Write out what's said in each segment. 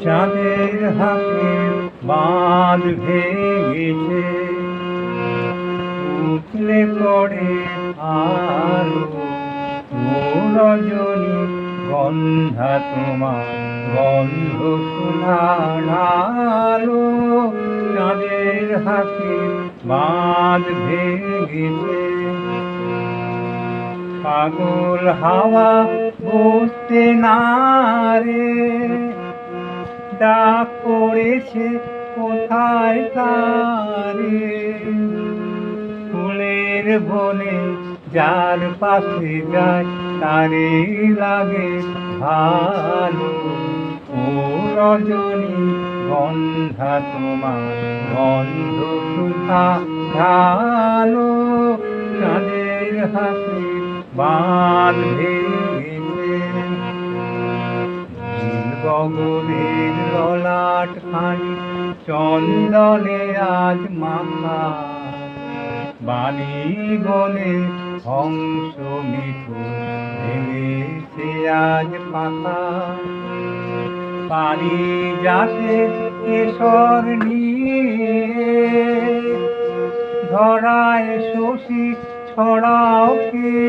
চাঁদের হাসি বাঁধ ভেঙেছে, উঠলে পড়ে আলো রজনী গন্ধা তোমার গন্ধ শোনালো। চাঁদের হাসি বাঁধ ভেঙেছে, পাগল হাওয়া বুঝতে না রে, ডাক পড়েছে কোথায় তারে। ফুলের বনে যার পাশে যায় তারে লাগে ভালো। ও রজনী গন্ধা তোমার গন্ধ সুধা ঢালো। চাঁদের হাসি বাঁধ ভেঙেছে, গগনের ললাট খানি চন্দনে আজ মাখা। বালি বনে হংস মিঠুন ভেঙেছে আজ পাখা। পারিজাতে কেশর নিয়ে ধরায় শশী ছড়াও কে।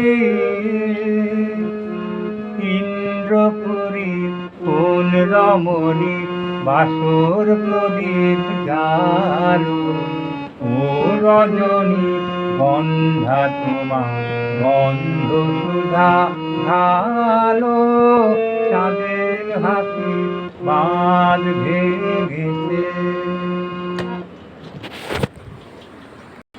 ইন্দ্রপুরী কোন রমণী বাসর প্রদীপ জালো। ও রজনী গন্ধা তোমার গন্ধ সুধা ঢালো। চাঁদের হাসি বাঁধ ভেঙেছে।